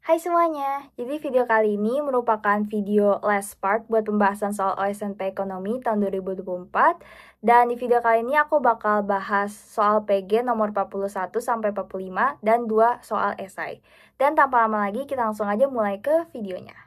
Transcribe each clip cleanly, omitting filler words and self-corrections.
Hai semuanya, jadi video kali ini merupakan video last part buat pembahasan soal OSNP Ekonomi tahun 2024. Dan di video kali ini aku bakal bahas soal PG nomor 41 sampai 45 dan 2 soal esai. Dan tanpa lama lagi kita langsung aja mulai ke videonya.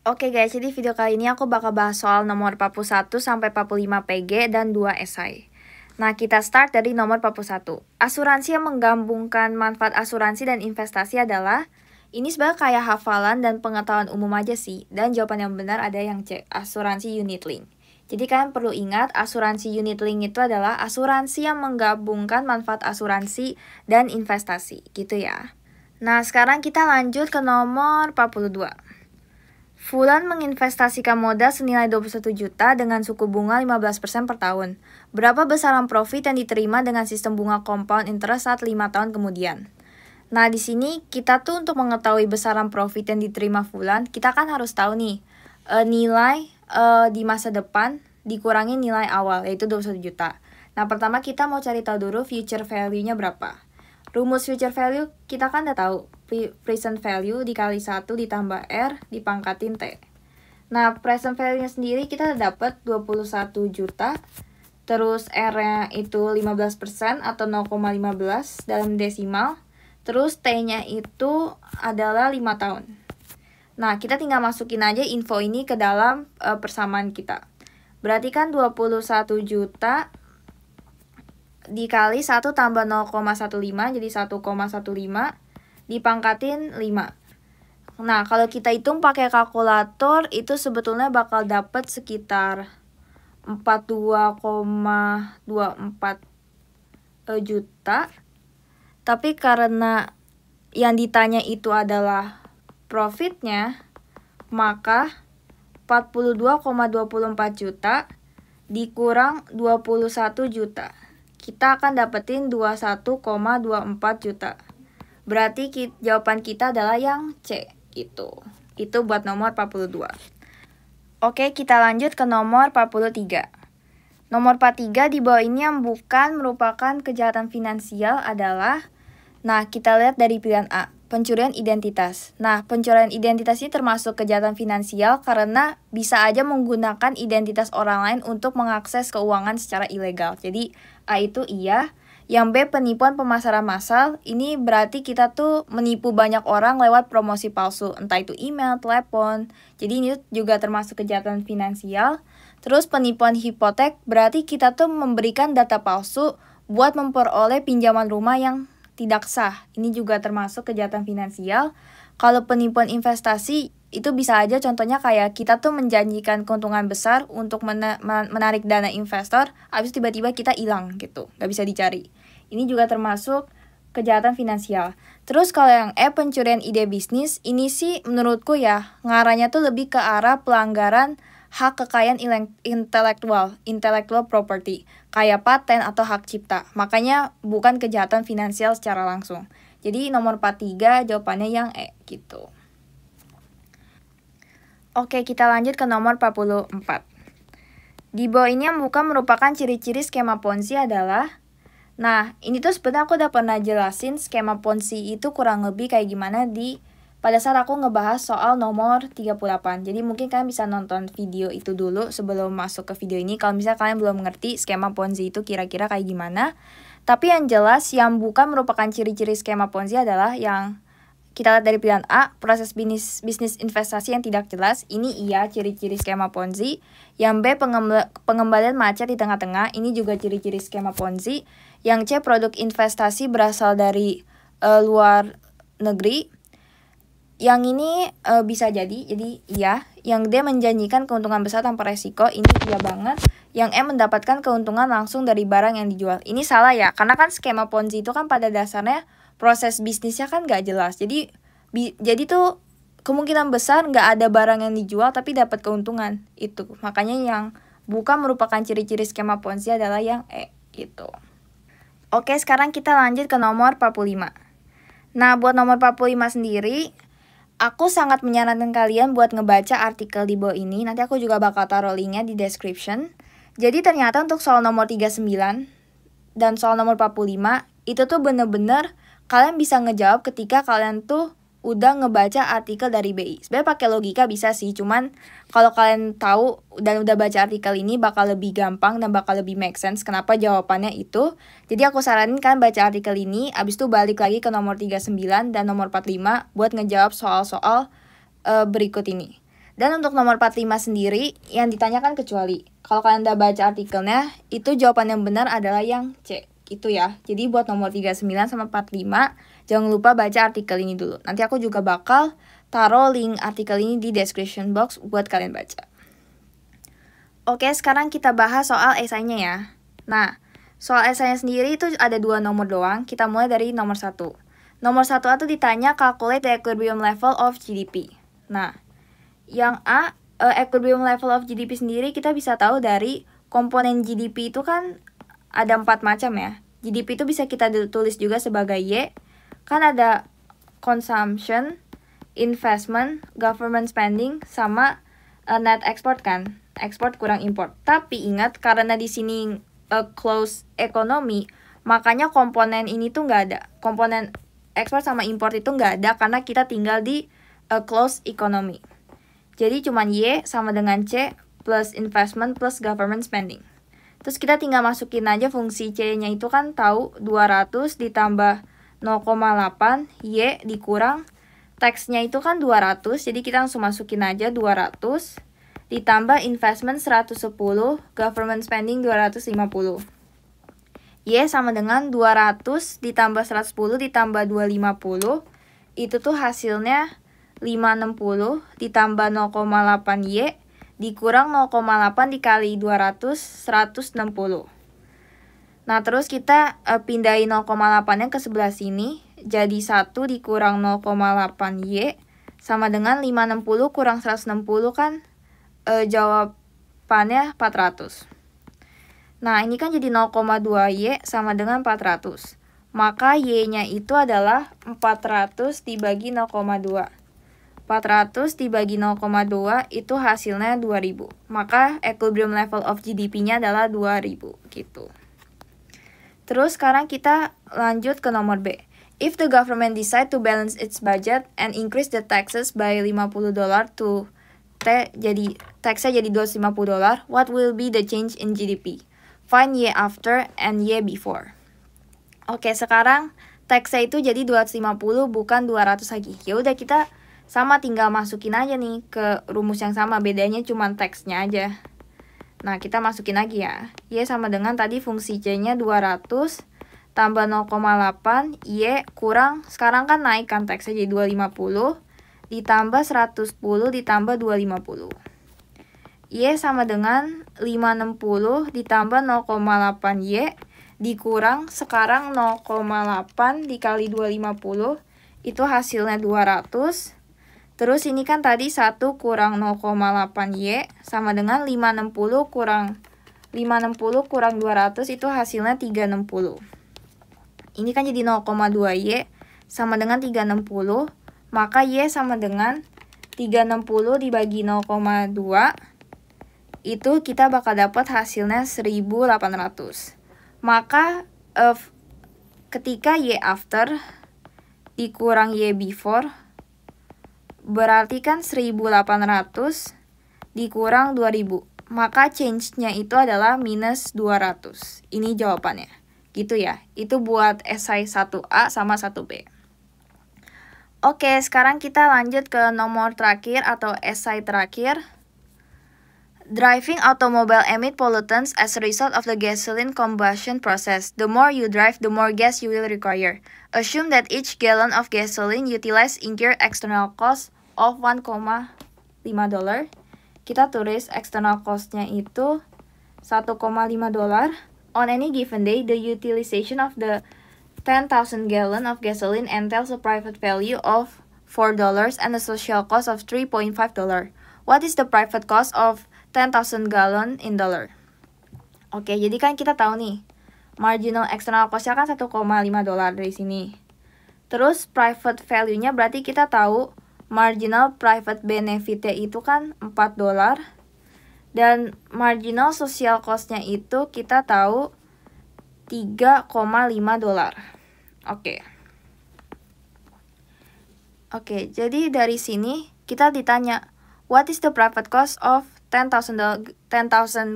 Oke guys, jadi video kali ini aku bakal bahas soal nomor 41 sampai 45 PG dan 2 esai. Nah, kita start dari nomor 41. Asuransi yang menggabungkan manfaat asuransi dan investasi adalah, ini sebenarnya kayak hafalan dan pengetahuan umum aja sih. Dan jawaban yang benar ada yang C, asuransi unit link. Jadi kalian perlu ingat, asuransi unit link itu adalah asuransi yang menggabungkan manfaat asuransi dan investasi, gitu ya. Nah, sekarang kita lanjut ke nomor 42. Fulan menginvestasikan modal senilai 21 juta dengan suku bunga 15% per tahun. Berapa besaran profit yang diterima dengan sistem bunga compound interest saat 5 tahun kemudian? Nah, di sini kita tuh untuk mengetahui besaran profit yang diterima Fulan, kita kan harus tahu nih, nilai di masa depan dikurangi nilai awal, yaitu 21 juta. Nah, pertama kita mau cari tahu dulu future value-nya berapa. Rumus future value kita kan udah tahu, present value dikali 1 ditambah R dipangkatin T. Nah, present value-nya sendiri kita dapat 21 juta, terus R-nya itu 15% atau 0,15 dalam desimal, terus T-nya itu adalah 5 tahun. Nah, kita tinggal masukin aja info ini ke dalam persamaan kita. Berarti kan 21 juta dikali 1 tambah 0,15 jadi 1,15 dipangkatin 5. Nah, kalau kita hitung pakai kalkulator itu sebetulnya bakal dapat sekitar 42,24 juta. Tapi karena yang ditanya itu adalah profitnya, maka 42,24 juta dikurang 21 juta. Kita akan dapetin 21,24 juta. Berarti jawaban kita adalah yang C, gitu. Itu buat nomor 42. Oke, kita lanjut ke nomor 43. Nomor 43 di bawah ini yang bukan merupakan kejahatan finansial adalah, nah kita lihat dari pilihan A, pencurian identitas. Nah, pencurian identitas ini termasuk kejahatan finansial karena bisa aja menggunakan identitas orang lain untuk mengakses keuangan secara ilegal. Jadi A itu iya. Yang B, penipuan pemasaran massal. Ini berarti kita tuh menipu banyak orang lewat promosi palsu, entah itu email, telepon. Jadi ini juga termasuk kejahatan finansial. Terus penipuan hipotek, berarti kita tuh memberikan data palsu buat memperoleh pinjaman rumah yang tidak sah. Ini juga termasuk kejahatan finansial. Kalau penipuan investasi, itu bisa aja contohnya kayak kita tuh menjanjikan keuntungan besar untuk menarik dana investor, habis tiba-tiba kita hilang gitu, nggak bisa dicari. Ini juga termasuk kejahatan finansial. Terus kalau yang E, pencurian ide bisnis, ini sih menurutku ya, ngarahnya tuh lebih ke arah pelanggaran hak kekayaan intellectual property, kayak paten atau hak cipta. Makanya bukan kejahatan finansial secara langsung. Jadi nomor 43 jawabannya yang E gitu. Oke, kita lanjut ke nomor 44. Di bawah ini yang bukan merupakan ciri-ciri skema Ponzi adalah, nah ini tuh sebenarnya aku udah pernah jelasin skema Ponzi itu kurang lebih kayak gimana pada saat aku ngebahas soal nomor 38. Jadi mungkin kalian bisa nonton video itu dulu sebelum masuk ke video ini. Kalau misalnya kalian belum mengerti skema Ponzi itu kira-kira kayak gimana. Tapi yang jelas yang bukan merupakan ciri-ciri skema Ponzi adalah yang kita lihat dari pilihan A, proses bisnis investasi yang tidak jelas. Ini iya ciri-ciri skema Ponzi. Yang B, pengembalian macet di tengah-tengah. Ini juga ciri-ciri skema Ponzi. Yang C, produk investasi berasal dari luar negeri. Yang ini bisa jadi iya. Yang D, menjanjikan keuntungan besar tanpa resiko. Ini iya banget. Yang E, mendapatkan keuntungan langsung dari barang yang dijual. Ini salah ya, karena kan skema Ponzi itu kan pada dasarnya proses bisnisnya kan nggak jelas. Jadi tuh kemungkinan besar nggak ada barang yang dijual tapi dapat keuntungan itu. Makanya yang bukan merupakan ciri-ciri skema Ponzi adalah yang E gitu. Oke, sekarang kita lanjut ke nomor 45. Nah, buat nomor 45 sendiri, aku sangat menyarankan kalian buat ngebaca artikel di bawah ini. Nanti aku juga bakal taruh linknya di description. Jadi ternyata untuk soal nomor 39 dan soal nomor 45 itu tuh bener-bener kalian bisa ngejawab ketika kalian tuh udah ngebaca artikel dari BI. Sebenarnya pakai logika bisa sih, cuman kalau kalian tahu dan udah baca artikel ini bakal lebih gampang dan bakal lebih make sense kenapa jawabannya itu. Jadi aku saranin kalian baca artikel ini, abis itu balik lagi ke nomor 39 dan nomor 45 buat ngejawab soal-soal berikut ini. Dan untuk nomor 45 sendiri, yang ditanyakan kecuali. Kalau kalian udah baca artikelnya, itu jawaban yang benar adalah yang C. Itu ya. Jadi buat nomor 39 sama 45, jangan lupa baca artikel ini dulu. Nanti aku juga bakal taruh link artikel ini di description box buat kalian baca. Oke, sekarang kita bahas soal esainya ya. Nah, soal esainya sendiri itu ada 2 nomor doang. Kita mulai dari nomor 1. Nomor 1 itu ditanya calculate the equilibrium level of GDP. Nah, yang A, equilibrium level of GDP sendiri kita bisa tahu dari komponen GDP itu kan ada 4 macam ya. GDP itu bisa kita tulis juga sebagai Y. Kan ada consumption, investment, government spending, sama net export kan. Export kurang import. Tapi ingat karena di sini closed economy, makanya komponen ini tuh nggak ada. Komponen ekspor sama import itu nggak ada karena kita tinggal di closed economy. Jadi cuman Y sama dengan C plus investment plus government spending. Terus kita tinggal masukin aja fungsi C-nya itu kan tahu 200 ditambah 0,8 Y dikurang tax-nya itu kan 200. Jadi kita langsung masukin aja 200 ditambah investment 110, government spending 250. Y sama dengan 200 ditambah 110 ditambah 250. Itu tuh hasilnya 560 ditambah 0,8 Y dikurang 0,8 dikali 200, 160. Nah, terus kita pindahin 0,8-nya ke sebelah sini. Jadi 1 dikurang 0,8 Y sama dengan 560 kurang 160 kan jawabannya 400. Nah, ini kan jadi 0,2 Y sama dengan 400. Maka Y-nya itu adalah 400 dibagi 0,2. 400 dibagi 0,2 itu hasilnya 2000. Maka equilibrium level of GDP-nya adalah 2000 gitu. Terus sekarang kita lanjut ke nomor B. If the government decide to balance its budget and increase the taxes by $50 to taxnya jadi $250, what will be the change in GDP? Find Y after and Y before. Oke, sekarang taxnya itu jadi 250 bukan 200 lagi. Ya udah kita sama tinggal masukin aja nih ke rumus yang sama, bedanya cuma teksnya aja. Nah, kita masukin lagi ya. Y sama dengan tadi fungsi C-nya 200 tambah 0,8 Y kurang, sekarang kan naik kan teksnya jadi 250 ditambah 110 ditambah 250. Y sama dengan 560 ditambah 0,8 Y dikurang sekarang 0,8 dikali 250 itu hasilnya 200. Terus ini kan tadi 1 kurang 0,8 Y sama dengan 560 kurang 200 itu hasilnya 360. Ini kan jadi 0,2 Y sama dengan 360. Maka Y sama dengan 360 dibagi 0,2. Itu kita bakal dapat hasilnya 1800. Maka ketika Y after dikurang Y before, berarti kan 1800 dikurang 2000. Maka change-nya itu adalah minus 200. Ini jawabannya. Gitu ya. Itu buat esai 1A sama 1B. Oke, sekarang kita lanjut ke nomor terakhir atau esai terakhir. Driving automobile emit pollutants as a result of the gasoline combustion process. The more you drive, the more gas you will require. Assume that each gallon of gasoline utilized incur external cost of $1,5. Kita tulis external cost-nya itu $1,5. On any given day, the utilization of the 10,000 gallon of gasoline entails a private value of $4 and a social cost of $3.5. What is the private cost of 10,000 gallon in dollar? Oke, jadi kan kita tahu nih, marginal external cost-nya kan $1,5 dari sini. Terus private value-nya berarti kita tahu marginal private benefit-nya itu kan $4. Dan marginal social cost-nya itu kita tahu $3,5. Oke. Oke, jadi dari sini kita ditanya, what is the private cost of 10,000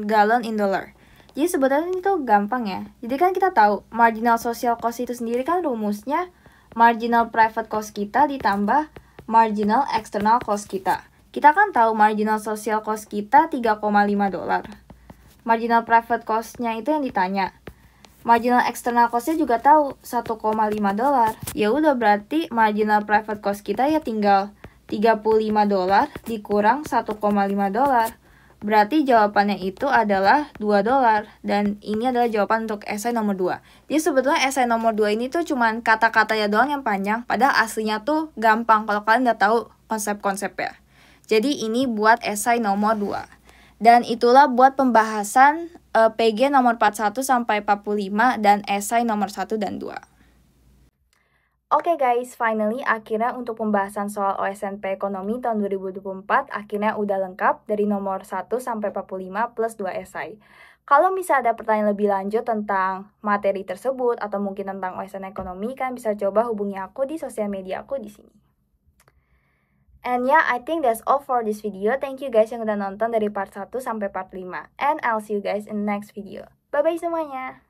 gallon in dollar? Jadi sebetulnya itu gampang ya. Jadi kan kita tahu marginal social cost itu sendiri kan rumusnya marginal private cost kita ditambah marginal external cost kita. Kita kan tahu marginal social cost kita 3,5 dolar. Marginal private cost-nya itu yang ditanya. Marginal external cost-nya juga tahu 1,5 dolar. Ya udah berarti marginal private cost kita ya tinggal 35 dolar dikurang 1,5 dolar. Berarti jawabannya itu adalah 2 dolar. Dan ini adalah jawaban untuk esai nomor 2. Jadi sebetulnya esai nomor 2 ini tuh cuman kata-katanya doang yang panjang. Padahal aslinya tuh gampang kalau kalian udah tahu konsep-konsepnya. Jadi ini buat esai nomor 2. Dan itulah buat pembahasan PG nomor 41 sampai 45 dan esai nomor 1 dan 2. Oke guys, finally akhirnya untuk pembahasan soal OSNP Ekonomi tahun 2024 akhirnya udah lengkap dari nomor 1 sampai 45 plus 2 esai. Kalau misalnya ada pertanyaan lebih lanjut tentang materi tersebut atau mungkin tentang OSN Ekonomi, kan bisa coba hubungi aku di sosial media aku di sini. And yeah, I think that's all for this video. Thank you guys yang udah nonton dari part 1 sampai part 5. And I'll see you guys in the next video. Bye-bye semuanya!